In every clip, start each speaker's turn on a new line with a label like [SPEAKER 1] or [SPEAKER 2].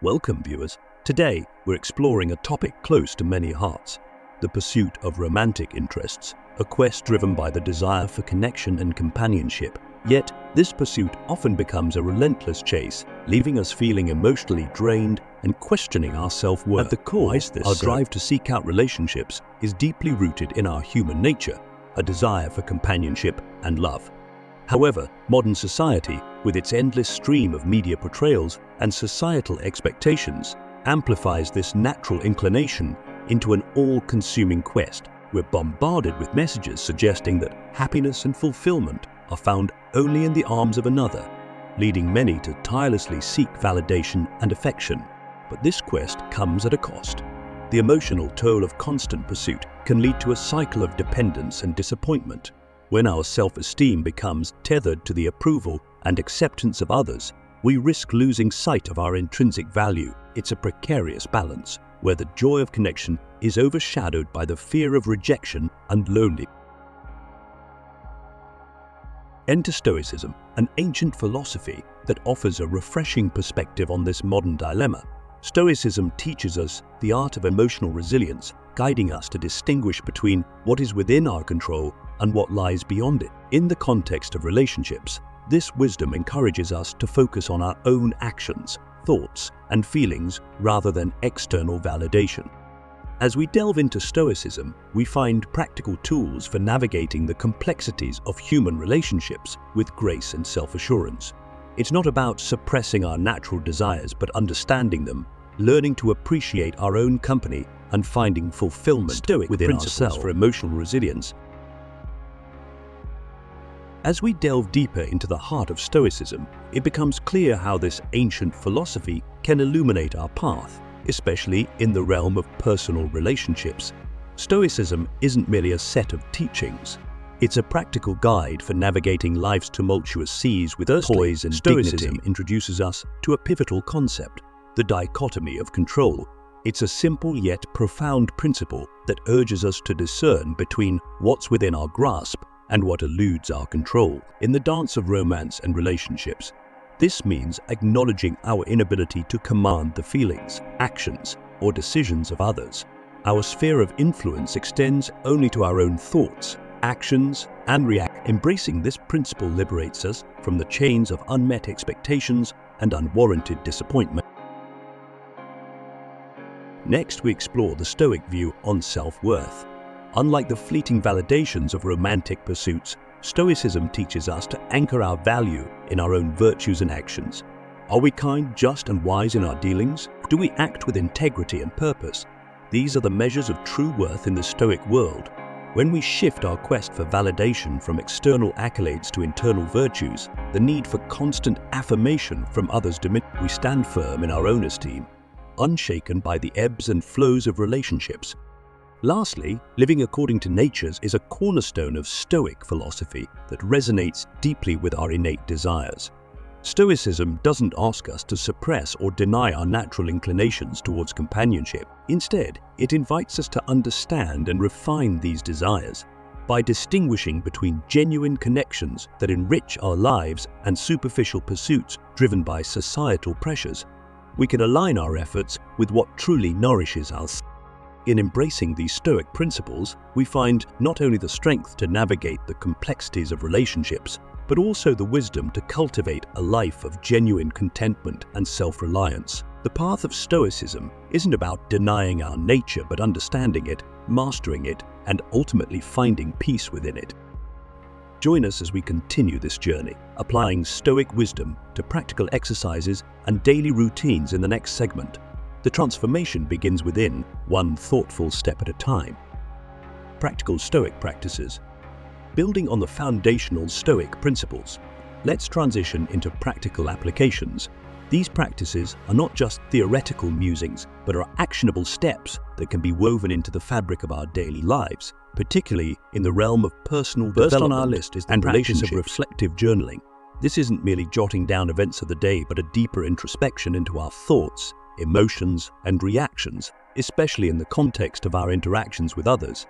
[SPEAKER 1] Welcome, viewers. Today, we're exploring a topic close to many hearts: the pursuit of romantic interests, a quest driven by the desire for connection and companionship. Yet, this pursuit often becomes a relentless chase, leaving us feeling emotionally drained and questioning our self-worth. At the core, our drive to seek out relationships is deeply rooted in our human nature, a desire for companionship and love. However, modern society, with its endless stream of media portrayals and societal expectations, amplifies this natural inclination into an all-consuming quest. We're bombarded with messages suggesting that happiness and fulfillment are found only in the arms of another, leading many to tirelessly seek validation and affection. But this quest comes at a cost. The emotional toll of constant pursuit can lead to a cycle of dependence and disappointment. When our self-esteem becomes tethered to the approval and acceptance of others, we risk losing sight of our intrinsic value. It's a precarious balance, where the joy of connection is overshadowed by the fear of rejection and loneliness. Enter Stoicism, an ancient philosophy that offers a refreshing perspective on this modern dilemma. Stoicism teaches us the art of emotional resilience, guiding us to distinguish between what is within our control and what lies beyond it. In the context of relationships, this wisdom encourages us to focus on our own actions, thoughts, and feelings rather than external validation. As we delve into Stoicism, we find practical tools for navigating the complexities of human relationships with grace and self-assurance. It's not about suppressing our natural desires, but understanding them, learning to appreciate our own company, and finding fulfillment within ourselves for emotional resilience. As we delve deeper into the heart of Stoicism, it becomes clear how this ancient philosophy can illuminate our path, especially in the realm of personal relationships. Stoicism isn't merely a set of teachings. It's a practical guide for navigating life's tumultuous seas with poise and dignity. Stoicism introduces us to a pivotal concept: the dichotomy of control. It's a simple yet profound principle that urges us to discern between what's within our grasp and what eludes our control. In the dance of romance and relationships, this means acknowledging our inability to command the feelings, actions, or decisions of others. Our sphere of influence extends only to our own thoughts, actions, and reactions. Embracing this principle liberates us from the chains of unmet expectations and unwarranted disappointment. Next, we explore the Stoic view on self-worth. Unlike the fleeting validations of romantic pursuits, Stoicism teaches us to anchor our value in our own virtues and actions. Are we kind, just, and wise in our dealings? Do we act with integrity and purpose? These are the measures of true worth in the Stoic world. When we shift our quest for validation from external accolades to internal virtues, the need for constant affirmation from others diminishes. We stand firm in our own esteem, unshaken by the ebbs and flows of relationships. Lastly, living according to nature is a cornerstone of Stoic philosophy that resonates deeply with our innate desires. Stoicism doesn't ask us to suppress or deny our natural inclinations towards companionship. Instead, it invites us to understand and refine these desires. By distinguishing between genuine connections that enrich our lives and superficial pursuits driven by societal pressures, we can align our efforts with what truly nourishes us. In embracing these Stoic principles, we find not only the strength to navigate the complexities of relationships, but also the wisdom to cultivate a life of genuine contentment and self-reliance. The path of Stoicism isn't about denying our nature, but understanding it, mastering it, and ultimately finding peace within it. Join us as we continue this journey, applying Stoic wisdom to practical exercises and daily routines in the next segment. The transformation begins within, one thoughtful step at a time. Practical Stoic practices. Building on the foundational Stoic principles, let's transition into practical applications. These practices are not just theoretical musings, but are actionable steps that can be woven into the fabric of our daily lives, particularly in the realm of personal development. First on our list is the practice of reflective journaling. This isn't merely jotting down events of the day, but a deeper introspection into our thoughts, emotions, and reactions, especially in the context of our interactions with others.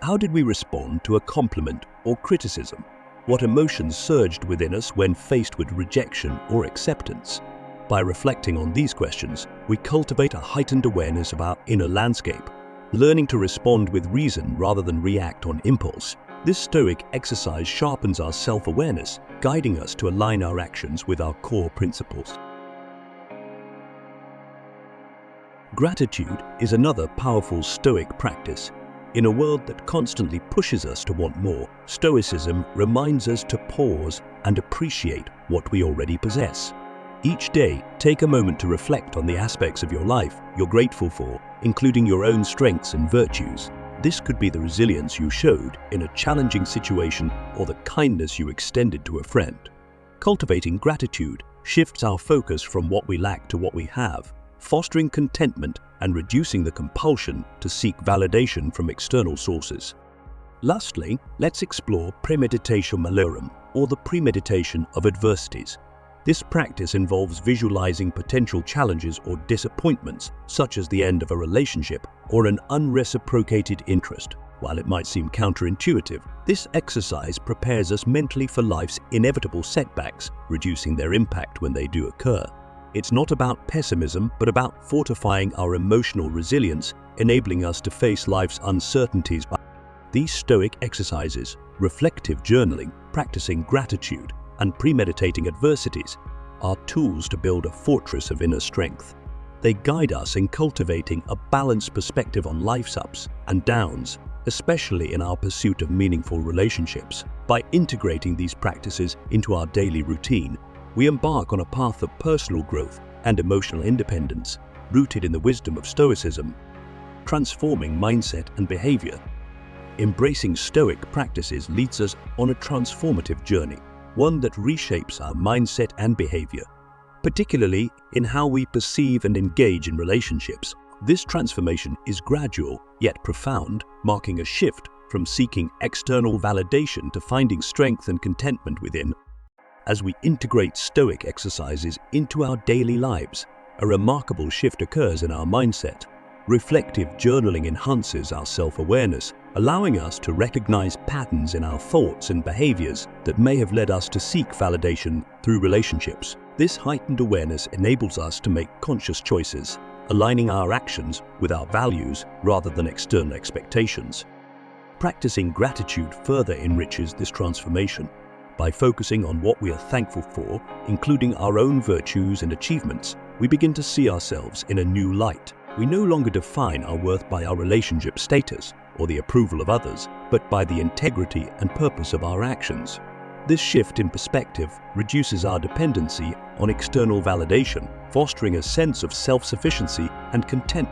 [SPEAKER 1] How did we respond to a compliment or criticism? What emotions surged within us when faced with rejection or acceptance? By reflecting on these questions, we cultivate a heightened awareness of our inner landscape, learning to respond with reason rather than react on impulse. This Stoic exercise sharpens our self-awareness, guiding us to align our actions with our core principles. Gratitude is another powerful Stoic practice. In a world that constantly pushes us to want more, Stoicism reminds us to pause and appreciate what we already possess. Each day, take a moment to reflect on the aspects of your life you're grateful for, including your own strengths and virtues. This could be the resilience you showed in a challenging situation or the kindness you extended to a friend. Cultivating gratitude shifts our focus from what we lack to what we have, fostering contentment and reducing the compulsion to seek validation from external sources. Lastly, let's explore premeditatio malorum, or the premeditation of adversities. This practice involves visualizing potential challenges or disappointments, such as the end of a relationship or an unreciprocated interest. While it might seem counterintuitive, this exercise prepares us mentally for life's inevitable setbacks, reducing their impact when they do occur. It's not about pessimism, but about fortifying our emotional resilience, enabling us to face life's uncertainties. These Stoic exercises, reflective journaling, practicing gratitude, and premeditating adversities are tools to build a fortress of inner strength. They guide us in cultivating a balanced perspective on life's ups and downs, especially in our pursuit of meaningful relationships. By integrating these practices into our daily routine, we embark on a path of personal growth and emotional independence, rooted in the wisdom of Stoicism, transforming mindset and behavior. Embracing Stoic practices leads us on a transformative journey, one that reshapes our mindset and behavior, particularly in how we perceive and engage in relationships. This transformation is gradual yet profound, marking a shift from seeking external validation to finding strength and contentment within. As we integrate Stoic exercises into our daily lives, a remarkable shift occurs in our mindset. Reflective journaling enhances our self-awareness, allowing us to recognize patterns in our thoughts and behaviors that may have led us to seek validation through relationships. This heightened awareness enables us to make conscious choices, aligning our actions with our values rather than external expectations. Practicing gratitude further enriches this transformation. By focusing on what we are thankful for, including our own virtues and achievements, we begin to see ourselves in a new light. We no longer define our worth by our relationship status or the approval of others, but by the integrity and purpose of our actions. This shift in perspective reduces our dependency on external validation, fostering a sense of self-sufficiency and content.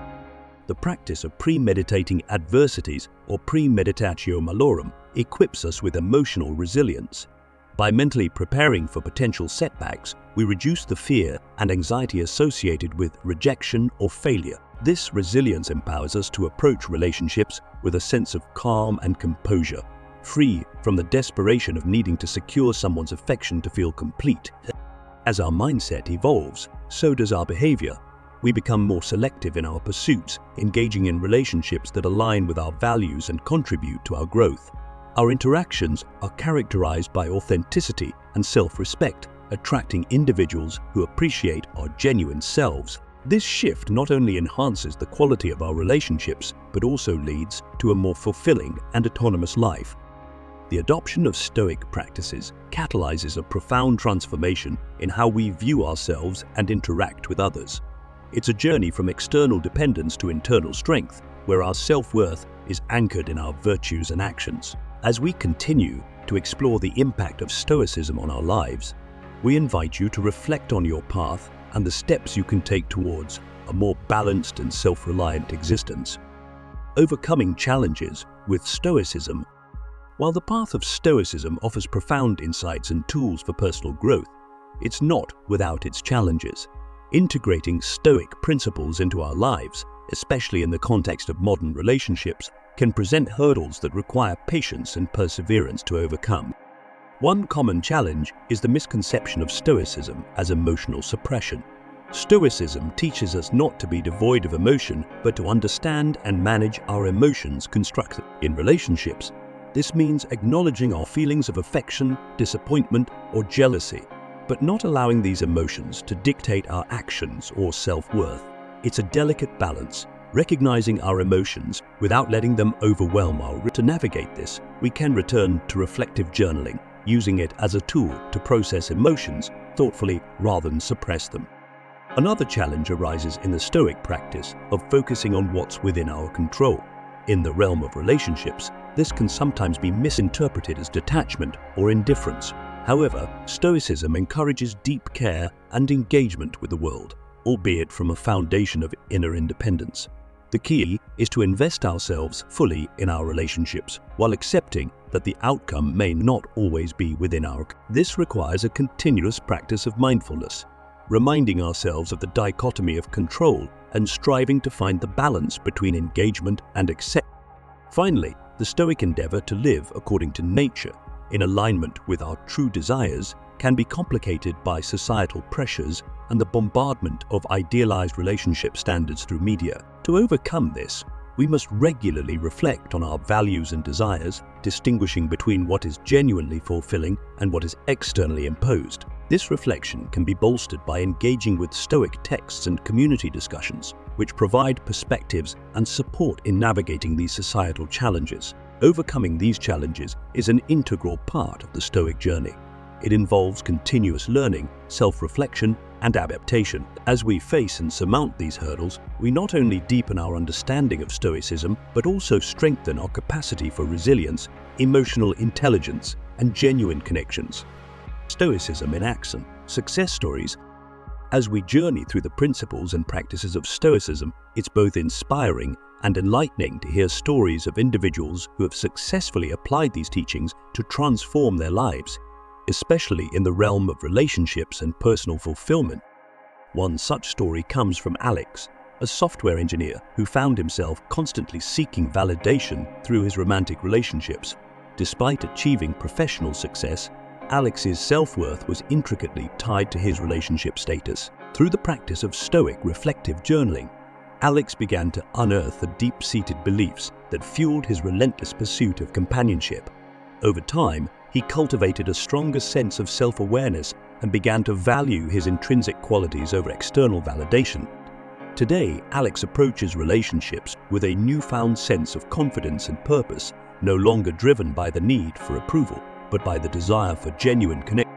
[SPEAKER 1] The practice of premeditating adversities, or premeditatio malorum, equips us with emotional resilience. By mentally preparing for potential setbacks, we reduce the fear and anxiety associated with rejection or failure. This resilience empowers us to approach relationships with a sense of calm and composure, free from the desperation of needing to secure someone's affection to feel complete. As our mindset evolves, so does our behavior. We become more selective in our pursuits, engaging in relationships that align with our values and contribute to our growth. Our interactions are characterized by authenticity and self-respect, attracting individuals who appreciate our genuine selves. This shift not only enhances the quality of our relationships, but also leads to a more fulfilling and autonomous life. The adoption of Stoic practices catalyzes a profound transformation in how we view ourselves and interact with others. It's a journey from external dependence to internal strength, where our self-worth is anchored in our virtues and actions. As we continue to explore the impact of Stoicism on our lives, we invite you to reflect on your path and the steps you can take towards a more balanced and self-reliant existence. Overcoming challenges with Stoicism. While the path of Stoicism offers profound insights and tools for personal growth, it's not without its challenges. Integrating Stoic principles into our lives, especially in the context of modern relationships, can present hurdles that require patience and perseverance to overcome. One common challenge is the misconception of Stoicism as emotional suppression. Stoicism teaches us not to be devoid of emotion, but to understand and manage our emotions constructively. In relationships, this means acknowledging our feelings of affection, disappointment, or jealousy, but not allowing these emotions to dictate our actions or self-worth. It's a delicate balance, recognizing our emotions without letting them overwhelm our. To navigate this, we can return to reflective journaling, using it as a tool to process emotions thoughtfully rather than suppress them. Another challenge arises in the Stoic practice of focusing on what's within our control. In the realm of relationships, this can sometimes be misinterpreted as detachment or indifference. However, Stoicism encourages deep care and engagement with the world, albeit from a foundation of inner independence. The key is to invest ourselves fully in our relationships while accepting that the outcome may not always be within our. This requires a continuous practice of mindfulness, reminding ourselves of the dichotomy of control and striving to find the balance between engagement and acceptance. Finally, the Stoic endeavor to live according to nature, in alignment with our true desires, can be complicated by societal pressures and the bombardment of idealized relationship standards through media. To overcome this, we must regularly reflect on our values and desires, distinguishing between what is genuinely fulfilling and what is externally imposed. This reflection can be bolstered by engaging with Stoic texts and community discussions, which provide perspectives and support in navigating these societal challenges. Overcoming these challenges is an integral part of the Stoic journey. It involves continuous learning, self-reflection, and adaptation. As we face and surmount these hurdles, we not only deepen our understanding of Stoicism, but also strengthen our capacity for resilience, emotional intelligence, and genuine connections. Stoicism in action. Success stories. As we journey through the principles and practices of Stoicism, it's both inspiring and enlightening to hear stories of individuals who have successfully applied these teachings to transform their lives, especially in the realm of relationships and personal fulfillment. One such story comes from Alex, a software engineer who found himself constantly seeking validation through his romantic relationships. Despite achieving professional success, Alex's self-worth was intricately tied to his relationship status. Through the practice of Stoic reflective journaling, Alex began to unearth the deep-seated beliefs that fueled his relentless pursuit of companionship. Over time, he cultivated a stronger sense of self-awareness and began to value his intrinsic qualities over external validation. Today, Alex approaches relationships with a newfound sense of confidence and purpose, no longer driven by the need for approval, but by the desire for genuine connection.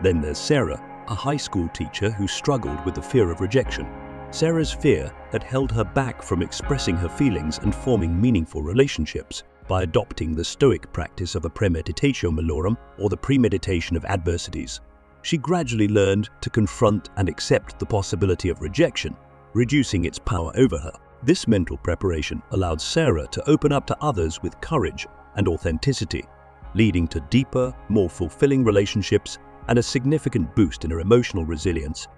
[SPEAKER 1] Then there's Sarah, a high school teacher who struggled with the fear of rejection. Sarah's fear had held her back from expressing her feelings and forming meaningful relationships. By adopting the Stoic practice of a premeditatio malorum, or the premeditation of adversities, she gradually learned to confront and accept the possibility of rejection, reducing its power over her. This mental preparation allowed Sarah to open up to others with courage and authenticity, leading to deeper, more fulfilling relationships and a significant boost in her emotional resilience.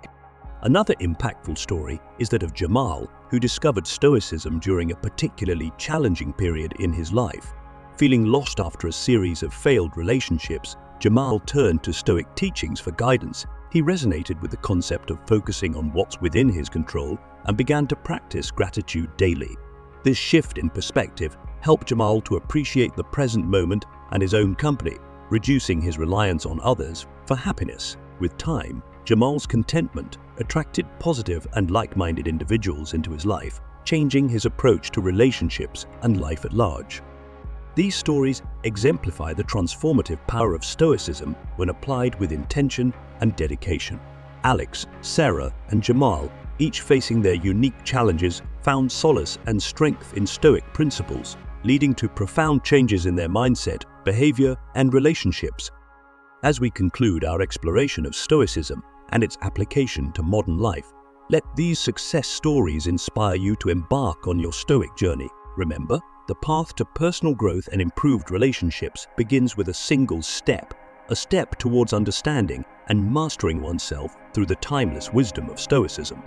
[SPEAKER 1] Another impactful story is that of Jamal, who discovered Stoicism during a particularly challenging period in his life. Feeling lost after a series of failed relationships, Jamal turned to Stoic teachings for guidance. He resonated with the concept of focusing on what's within his control and began to practice gratitude daily. This shift in perspective helped Jamal to appreciate the present moment and his own company, reducing his reliance on others for happiness. With time, Jamal's contentment attracted positive and like-minded individuals into his life, changing his approach to relationships and life at large. These stories exemplify the transformative power of Stoicism when applied with intention and dedication. Alex, Sarah, and Jamal, each facing their unique challenges, found solace and strength in Stoic principles, leading to profound changes in their mindset, behavior, and relationships. As we conclude our exploration of Stoicism and its application to modern life, let these success stories inspire you to embark on your Stoic journey. Remember, the path to personal growth and improved relationships begins with a single step, a step towards understanding and mastering oneself through the timeless wisdom of Stoicism.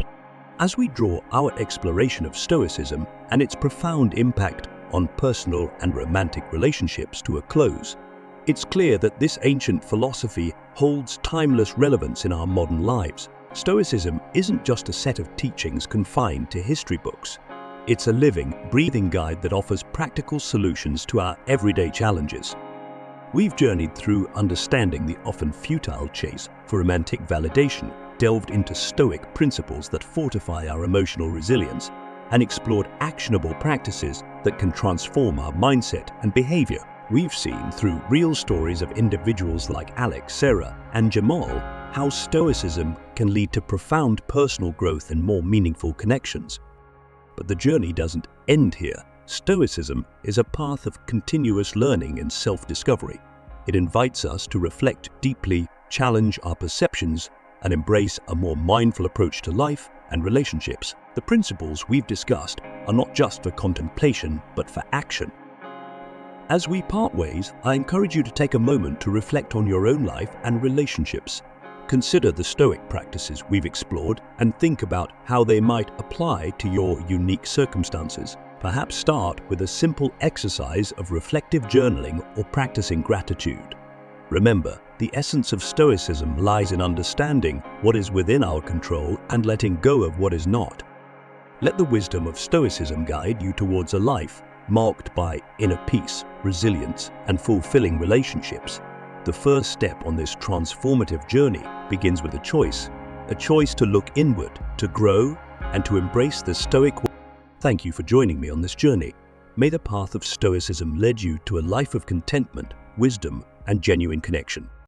[SPEAKER 1] As we draw our exploration of Stoicism and its profound impact on personal and romantic relationships to a close, it's clear that this ancient philosophy holds timeless relevance in our modern lives. Stoicism isn't just a set of teachings confined to history books. It's a living, breathing guide that offers practical solutions to our everyday challenges. We've journeyed through understanding the often futile chase for romantic validation, delved into Stoic principles that fortify our emotional resilience, and explored actionable practices that can transform our mindset and behavior. We've seen through real stories of individuals like Alex, Sarah, and Jamal how Stoicism can lead to profound personal growth and more meaningful connections. But the journey doesn't end here. Stoicism is a path of continuous learning and self-discovery. It invites us to reflect deeply, challenge our perceptions, and embrace a more mindful approach to life and relationships. The principles we've discussed are not just for contemplation, but for action. As we part ways, I encourage you to take a moment to reflect on your own life and relationships. Consider the Stoic practices we've explored and think about how they might apply to your unique circumstances. Perhaps start with a simple exercise of reflective journaling or practicing gratitude. Remember, the essence of Stoicism lies in understanding what is within our control and letting go of what is not. Let the wisdom of Stoicism guide you towards a life marked by inner peace, resilience, and fulfilling relationships. The first step on this transformative journey begins with a choice to look inward, to grow, and to embrace the Stoic way. Thank you for joining me on this journey. May the path of Stoicism lead you to a life of contentment, wisdom, and genuine connection.